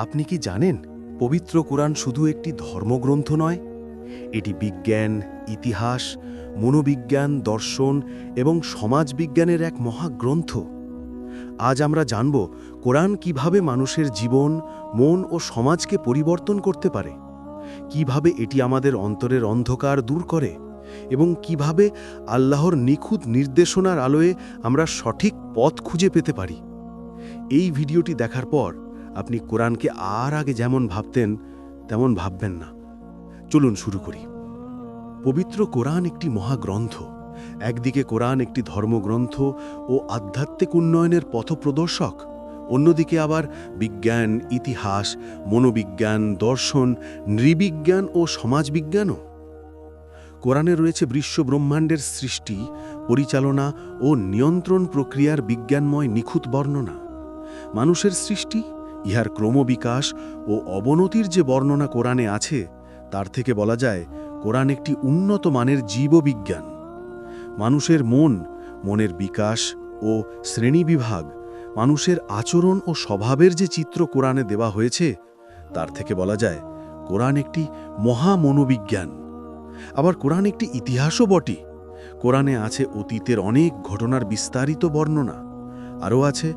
আপনি কি জানেন, পবিত্র কোরআন শুধু একটি ধর্মগ্রন্থ নয়, এটি বিজ্ঞান, ইতিহাস, মনোবিজ্ঞান, দর্শন এবং সমাজবিজ্ঞানের এক মহাগ্রন্থ। আজ আমরা জানব কোরআন কিভাবে মানুষের জীবন, মন ও সমাজকে পরিবর্তন করতে পারে, কিভাবে এটি আমাদের অন্তরের অন্ধকার দূর করে এবং কিভাবে আল্লাহর নিখুঁত নির্দেশনার আলোয় আমরা সঠিক পথ খুঁজে পেতে পারি। এই ভিডিওটি দেখার পর আপনি কোরআনকে আর আগে যেমন ভাবতেন তেমন ভাববেন না। চলুন শুরু করি। পবিত্র কোরআন একটি মহাগ্রন্থ। একদিকে কোরআন একটি ধর্মগ্রন্থ ও আধ্যাত্মিক উন্নয়নের পথপ্রদর্শক, অন্যদিকে আবার বিজ্ঞান, ইতিহাস, মনোবিজ্ঞান, দর্শন, নৃবিজ্ঞান ও সমাজবিজ্ঞানও। কোরআনে রয়েছে বিশ্ব ব্রহ্মাণ্ডের সৃষ্টি, পরিচালনা ও নিয়ন্ত্রণ প্রক্রিয়ার বিজ্ঞানময় নিখুঁত বর্ণনা। মানুষের সৃষ্টি, ইহার ক্রমবিকাশ ও অবনতির যে বর্ণনা কোরআনে আছে, তার থেকে বলা যায় কোরআন একটি উন্নত মানের জীববিজ্ঞান। মানুষের মনের বিকাশ ও শ্রেণীবিভাগ, মানুষের আচরণ ও স্বভাবের যে চিত্র কোরআনে দেওয়া হয়েছে, তার থেকে বলা যায় কোরআন একটি মহামনোবিজ্ঞান। আবার কোরআন একটি ইতিহাসও বটে। কোরআনে আছে অতীতের অনেক ঘটনার বিস্তারিত বর্ণনা। আরও আছে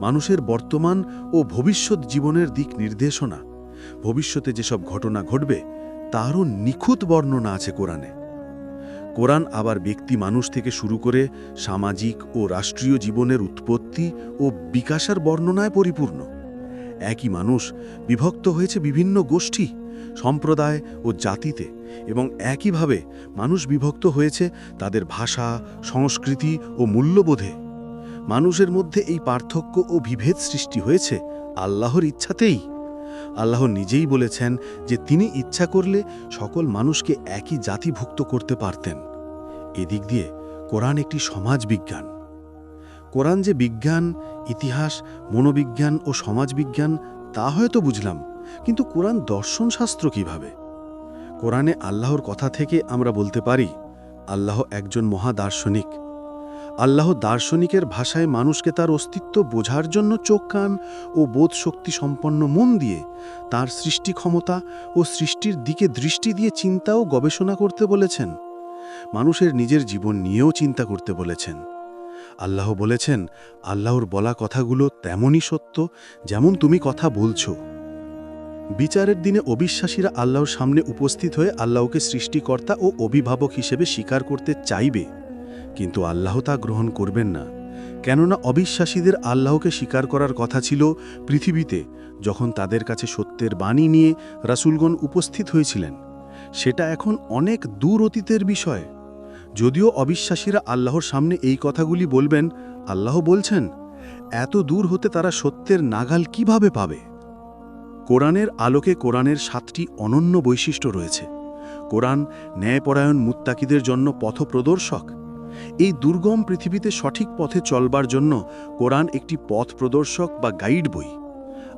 মানুষের বর্তমান ও ভবিষ্যৎ জীবনের দিক নির্দেশনা। ভবিষ্যতে যেসব ঘটনা ঘটবে তারও নিখুঁত বর্ণনা আছে কোরআনে। কোরআন আবার ব্যক্তি মানুষ থেকে শুরু করে সামাজিক ও রাষ্ট্রীয় জীবনের উৎপত্তি ও বিকাশের বর্ণনায় পরিপূর্ণ। একই মানুষ বিভক্ত হয়েছে বিভিন্ন গোষ্ঠী, সম্প্রদায় ও জাতিতে, এবং একইভাবে মানুষ বিভক্ত হয়েছে তাদের ভাষা, সংস্কৃতি ও মূল্যবোধে। মানুষের মধ্যে এই পার্থক্য ও বিভেদ সৃষ্টি হয়েছে আল্লাহর ইচ্ছাতেই। আল্লাহ নিজেই বলেছেন যে তিনি ইচ্ছা করলে সকল মানুষকে একই জাতিভুক্ত করতে পারতেন। এদিক দিয়ে কোরআন একটি সমাজবিজ্ঞান। কোরআন যে বিজ্ঞান, ইতিহাস, মনোবিজ্ঞান ও সমাজবিজ্ঞান তা হয়তো বুঝলাম, কিন্তু কোরআন দর্শনশাস্ত্র কিভাবে? কোরআনে আল্লাহর কথা থেকে আমরা বলতে পারি আল্লাহ একজন মহাদার্শনিক। আল্লাহ দার্শনিকের ভাষায় মানুষকে তার অস্তিত্ব বোঝার জন্য চোখ, কান ও বোধশক্তি সম্পন্ন মন দিয়ে তার সৃষ্টি ক্ষমতা ও সৃষ্টির দিকে দৃষ্টি দিয়ে চিন্তা ও গবেষণা করতে বলেছেন। মানুষের নিজের জীবন নিয়েও চিন্তা করতে বলেছেন। আল্লাহ বলেছেন, আল্লাহর বলা কথাগুলো তেমনই সত্য যেমন তুমি কথা বলছো। বিচারের দিনে অবিশ্বাসীরা আল্লাহর সামনে উপস্থিত হয়ে আল্লাহকে সৃষ্টিকর্তা ও অভিভাবক হিসেবে স্বীকার করতে চাইবে, কিন্তু আল্লাহ তা গ্রহণ করবেন না। কেননা অবিশ্বাসীদের আল্লাহকে স্বীকার করার কথা ছিল পৃথিবীতে, যখন তাদের কাছে সত্যের বাণী নিয়ে রাসূলগণ উপস্থিত হয়েছিলেন। সেটা এখন অনেক দূর অতীতের বিষয়। যদিও অবিশ্বাসীরা আল্লাহর সামনে এই কথাগুলি বলবেন, আল্লাহ বলছেন, এত দূর হতে তারা সত্যের নাগাল কিভাবে পাবে? কোরআনের আলোকে কোরআনের 7টি অনন্য বৈশিষ্ট্য রয়েছে। কোরআন ন্যায়পরায়ণ মুত্তাকিদের জন্য পথপ্রদর্শক। এই দুর্গম পৃথিবীতে সঠিক পথে চলবার জন্য কোরআন একটি পথ প্রদর্শক বা গাইড বই।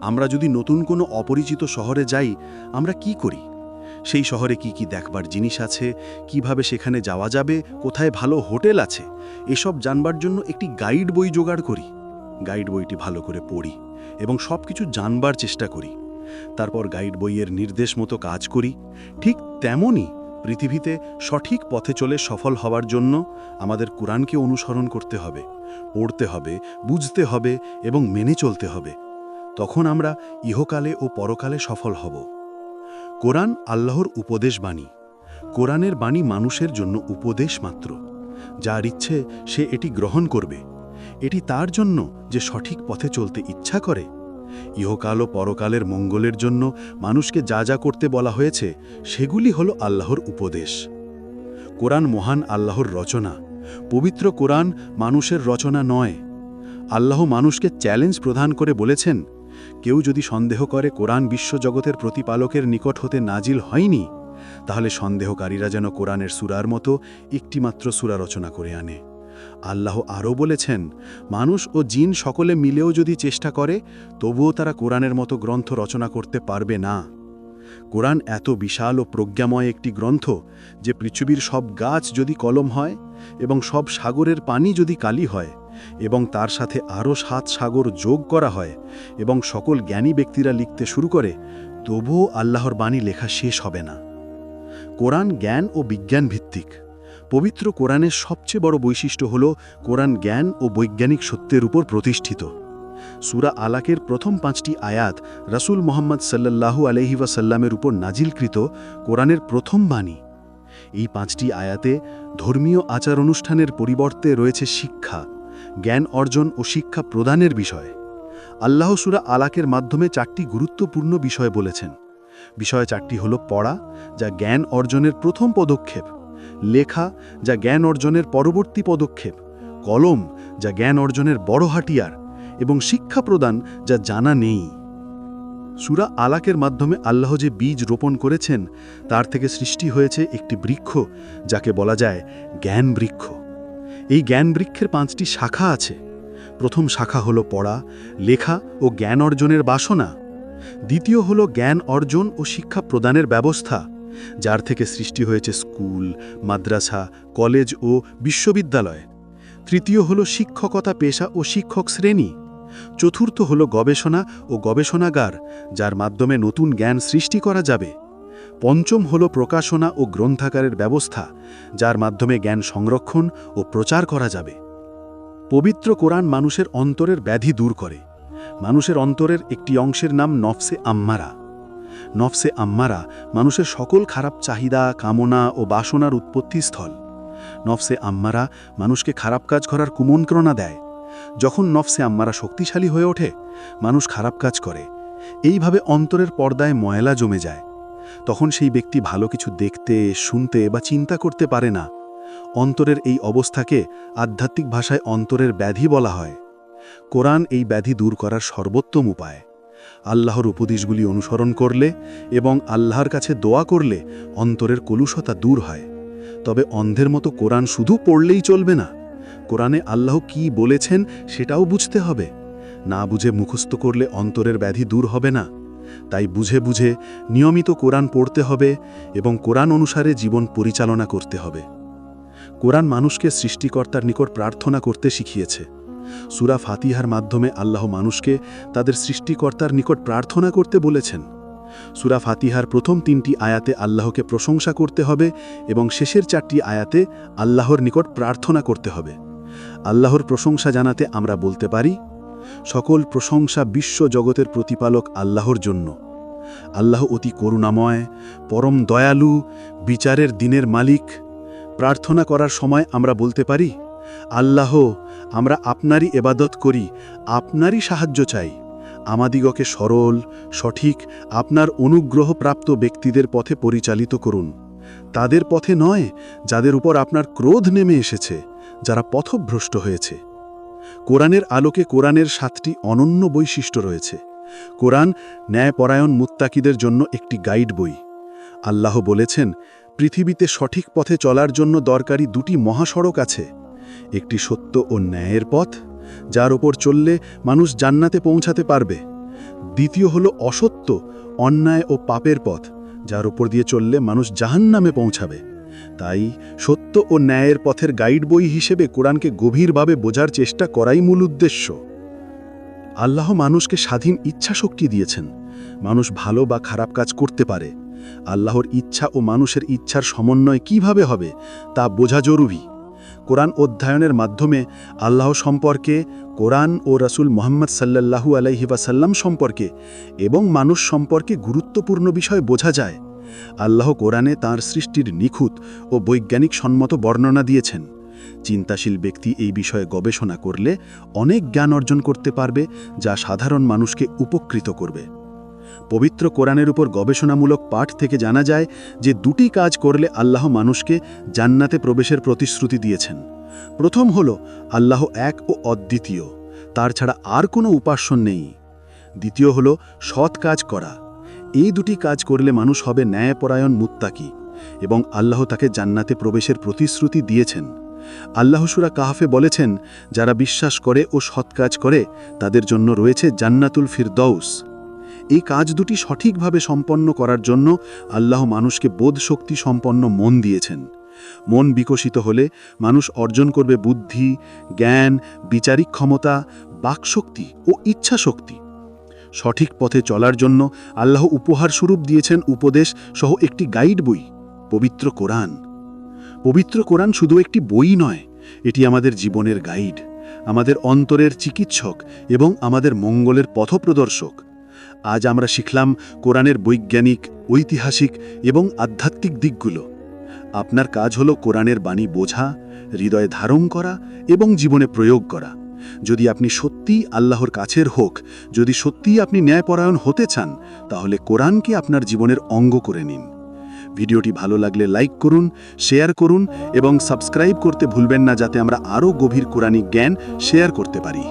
আমরা যদি নতুন কোনো অপরিচিত শহরে যাই, আমরা কি করি? সেই শহরে কি কি দেখবার জিনিস আছে, কিভাবে সেখানে যাওয়া যাবে, কোথায় ভালো হোটেল আছে, এসব জানবার জন্য একটি গাইড বই জোগাড় করি। গাইড বইটি ভালো করে পড়ি এবং সব কিছু জানবার চেষ্টা করি। তারপর গাইড বইয়ের নির্দেশ মতো কাজ করি। ঠিক তেমনই পৃথিবীতে সঠিক পথে চলে সফল হওয়ার জন্য আমাদের কোরআনকে অনুসরণ করতে হবে, পড়তে হবে, বুঝতে হবে এবং মেনে চলতে হবে। তখন আমরা ইহকালে ও পরকালে সফল হব। কোরআন আল্লাহর উপদেশ বাণী। কোরআনের বাণী মানুষের জন্য উপদেশ মাত্র। যার ইচ্ছে সে এটি গ্রহণ করবে। এটি তার জন্য যে সঠিক পথে চলতে ইচ্ছা করে। ইহকাল ও পরকালের মঙ্গলের জন্য মানুষকে যা যা করতে বলা হয়েছে সেগুলি হলো আল্লাহর উপদেশ। কোরআন মহান আল্লাহর রচনা। পবিত্র কোরআন মানুষের রচনা নয়। আল্লাহ মানুষকে চ্যালেঞ্জ প্রদান করে বলেছেন, কেউ যদি সন্দেহ করে কোরআন বিশ্বজগতের প্রতিপালকের নিকট হতে নাজিল হয়নি, তাহলে সন্দেহকারীরা যেন কোরআনের সূরার মতো একটিমাত্র সূরা রচনা করে আনে। আল্লাহ আরও বলেছেন, মানুষ ও জিন সকলে মিলেও যদি চেষ্টা করে, তবুও তারা কোরআনের মতো গ্রন্থ রচনা করতে পারবে না। কোরআন এত বিশাল ও প্রজ্ঞাময় একটি গ্রন্থ যে পৃথিবীর সব গাছ যদি কলম হয় এবং সব সাগরের পানি যদি কালি হয় এবং তার সাথে আরও 7 সাগর যোগ করা হয় এবং সকল জ্ঞানী ব্যক্তিরা লিখতে শুরু করে, তবুও আল্লাহর বাণী লেখা শেষ হবে না। কোরআন জ্ঞান ও বিজ্ঞান ভিত্তিক। পবিত্র কোরআনের সবচেয়ে বড় বৈশিষ্ট্য হল কোরআন জ্ঞান ও বৈজ্ঞানিক সত্যের উপর প্রতিষ্ঠিত। সূরা আলাকের প্রথম 5টি আয়াত রাসূল মুহাম্মদ সাল্লাল্লাহু আলাইহি ওয়াসাল্লামের উপর নাজিলকৃত কোরআনের প্রথম বাণী। এই 5টি আয়াতে ধর্মীয় আচার অনুষ্ঠানের পরিবর্তে রয়েছে শিক্ষা, জ্ঞান অর্জন ও শিক্ষা প্রদানের বিষয়। আল্লাহ সূরা আলাকের মাধ্যমে 4টি গুরুত্বপূর্ণ বিষয় বলেছেন। বিষয় 4টি হল পড়া, যা জ্ঞান অর্জনের প্রথম পদক্ষেপ; লেখা, যা জ্ঞান অর্জনের পরবর্তী পদক্ষেপ; কলম, যা জ্ঞান অর্জনের বড় হাতিয়ার; এবং শিক্ষা প্রদান, যা জানা নেই। সূরা আলাকের মাধ্যমে আল্লাহ যে বীজ রোপণ করেছেন, তার থেকে সৃষ্টি হয়েছে একটি বৃক্ষ, যাকে বলা যায় জ্ঞান বৃক্ষ। এই জ্ঞান বৃক্ষের 5টি শাখা আছে। প্রথম শাখা হল পড়া, লেখা ও জ্ঞান অর্জনের বাসনা। দ্বিতীয় হল জ্ঞান অর্জন ও শিক্ষা প্রদানের ব্যবস্থা, যার থেকে সৃষ্টি হয়েছে স্কুল, মাদ্রাসা, কলেজ ও বিশ্ববিদ্যালয়। তৃতীয় হল শিক্ষকতা পেশা ও শিক্ষক শ্রেণী। চতুর্থ হল গবেষণা ও গবেষণাগার, যার মাধ্যমে নতুন জ্ঞান সৃষ্টি করা যাবে। পঞ্চম হল প্রকাশনা ও গ্রন্থাগারের ব্যবস্থা, যার মাধ্যমে জ্ঞান সংরক্ষণ ও প্রচার করা যাবে। পবিত্র কোরআন মানুষের অন্তরের ব্যাধি দূর করে। মানুষের অন্তরের একটি অংশের নাম নফসে আম্মারা। নফসে আম্মারা মানুষের সকল খারাপ চাহিদা, কামনা ও বাসনার উৎপত্তিস্থল। নফসে আম্মারা মানুষকে খারাপ কাজ করার কুমন্ত্রণা দেয়। যখন নফসে আম্মারা শক্তিশালী হয়ে ওঠে, মানুষ খারাপ কাজ করে। এইভাবে অন্তরের পর্দায় ময়লা জমে যায়। তখন সেই ব্যক্তি ভালো কিছু দেখতে, শুনতে বা চিন্তা করতে পারে না। অন্তরের এই অবস্থাকে আধ্যাত্মিক ভাষায় অন্তরের ব্যাধি বলা হয়। কোরআন এই ব্যাধি দূর করার সর্বোত্তম উপায়। আল্লাহর উপদেশগুলি অনুসরণ করলে এবং আল্লাহর কাছে দোয়া করলে অন্তরের কলুষতা দূর হয়। তবে অন্ধের মতো কোরআন শুধু পড়লেই চলবে না। কোরআনে আল্লাহ কি বলেছেন সেটাও বুঝতে হবে। না বুঝে মুখস্থ করলে অন্তরের ব্যাধি দূর হবে না। তাই বুঝে বুঝে নিয়মিত কোরআন পড়তে হবে এবং কোরআন অনুসারে জীবন পরিচালনা করতে হবে। কোরআন মানুষকে সৃষ্টিকর্তার নিকট প্রার্থনা করতে শিখিয়েছে। সূরা ফাতিহার মাধ্যমে আল্লাহ মানুষকে তাদের সৃষ্টিকর্তার নিকট প্রার্থনা করতে বলেছেন। সূরা ফাতিহার প্রথম 3টি আয়াতে আল্লাহকে প্রশংসা করতে হবে এবং শেষের 4টি আয়াতে আল্লাহর নিকট প্রার্থনা করতে হবে। আল্লাহর প্রশংসা জানাতে আমরা বলতে পারি, সকল প্রশংসা বিশ্ব জগতের প্রতিপালক আল্লাহর জন্য। আল্লাহ অতি করুণাময়, পরম দয়ালু, বিচারের দিনের মালিক। প্রার্থনা করার সময় আমরা বলতে পারি, আল্লাহ, আমরা আপনারই ইবাদত করি, আপনারই সাহায্য চাই। আমাদিগকে সরল, সঠিক, আপনার অনুগ্রহপ্রাপ্ত ব্যক্তিদের পথে পরিচালিত করুন। তাদের পথে নয়, যাদের উপর আপনার ক্রোধ নেমে এসেছে, যারা পথভ্রষ্ট হয়েছে। কোরআনের আলোকে কোরআনের 7টি অনন্য বৈশিষ্ট্য রয়েছে। কোরআন ন্যায়পরায়ণ মুত্তাকিদের জন্য একটি গাইড বই। আল্লাহ বলেছেন, পৃথিবীতে সঠিক পথে চলার জন্য দরকারি 2টি মহাসড়ক আছে। একটি সত্য ও ন্যায়ের পথ, যার ওপর চললে মানুষ জান্নাতে পৌঁছাতে পারবে। দ্বিতীয় হলো অসত্য, অন্যায় ও পাপের পথ, যার ওপর দিয়ে চললে মানুষ জাহান্নামে পৌঁছাবে। তাই সত্য ও ন্যায়ের পথের গাইড বই হিসেবে কোরআনকে গভীরভাবে বোঝার চেষ্টা করাই মূল উদ্দেশ্য। আল্লাহ মানুষকে স্বাধীন ইচ্ছা শক্তি দিয়েছেন। মানুষ ভালো বা খারাপ কাজ করতে পারে। আল্লাহর ইচ্ছা ও মানুষের ইচ্ছার সমন্বয় কিভাবে হবে তা বোঝা জরুরি। কোরআন অধ্যয়নের মাধ্যমে আল্লাহ সম্পর্কে, কোরআন ও রাসূল মুহাম্মদ সাল্লাল্লাহু আলাইহি ওয়াসাল্লাম সম্পর্কে এবং মানুষ সম্পর্কে গুরুত্বপূর্ণ বিষয় বোঝা যায়। আল্লাহ কোরআনে তাঁর সৃষ্টির নিখুঁত ও বৈজ্ঞানিক সম্মত বর্ণনা দিয়েছেন। চিন্তাশীল ব্যক্তি এই বিষয়ে গবেষণা করলে অনেক জ্ঞান অর্জন করতে পারবে, যা সাধারণ মানুষকে উপকৃত করবে। পবিত্র কোরআনের উপর গবেষণামূলক পাঠ থেকে জানা যায় যে 2টি কাজ করলে আল্লাহ মানুষকে জান্নাতে প্রবেশের প্রতিশ্রুতি দিয়েছেন। প্রথম হল আল্লাহ এক ও অদ্বিতীয়, তার ছাড়া আর কোনো উপাস্য নেই। দ্বিতীয় হল সৎ কাজ করা। এই 2টি কাজ করলে মানুষ হবে ন্যায়পরায়ণ মুত্তাকি এবং আল্লাহ তাকে জান্নাতে প্রবেশের প্রতিশ্রুতি দিয়েছেন। আল্লাহ সূরা কাহফে বলেছেন, যারা বিশ্বাস করে ও সৎ কাজ করে তাদের জন্য রয়েছে জান্নাতুল ফিরদৌস। এই কাজ 2টি সঠিকভাবে সম্পন্ন করার জন্য আল্লাহ মানুষকে বোধশক্তি সম্পন্ন মন দিয়েছেন। মন বিকশিত হলে মানুষ অর্জন করবে বুদ্ধি, জ্ঞান, বিচারিক ক্ষমতা, বাকশক্তি ও ইচ্ছাশক্তি। সঠিক পথে চলার জন্য আল্লাহ উপহার স্বরূপ দিয়েছেন উপদেশ সহ একটি গাইড বই, পবিত্র কোরআন। পবিত্র কোরআন শুধু একটি বই নয়, এটি আমাদের জীবনের গাইড, আমাদের অন্তরের চিকিৎসক এবং আমাদের মঙ্গলের পথপ্রদর্শক। আজ আমরা শিখলাম কোরআনের বৈজ্ঞানিক, ঐতিহাসিক এবং আধ্যাত্মিক দিকগুলো। আপনার কাজ হলো কোরআনের বাণী বোঝা, হৃদয়ে ধারণ করা এবং জীবনে প্রয়োগ করা। যদি আপনি সত্যিই আল্লাহর কাছের হোক, যদি সত্যিই আপনি ন্যায়পরায়ণ হতে চান, তাহলে কোরআনকে আপনার জীবনের অঙ্গ করে নিন। ভিডিওটি ভালো লাগলে লাইক করুন, শেয়ার করুন এবং সাবস্ক্রাইব করতে ভুলবেন না, যাতে আমরা আরও গভীর কোরআনিক জ্ঞান শেয়ার করতে পারি।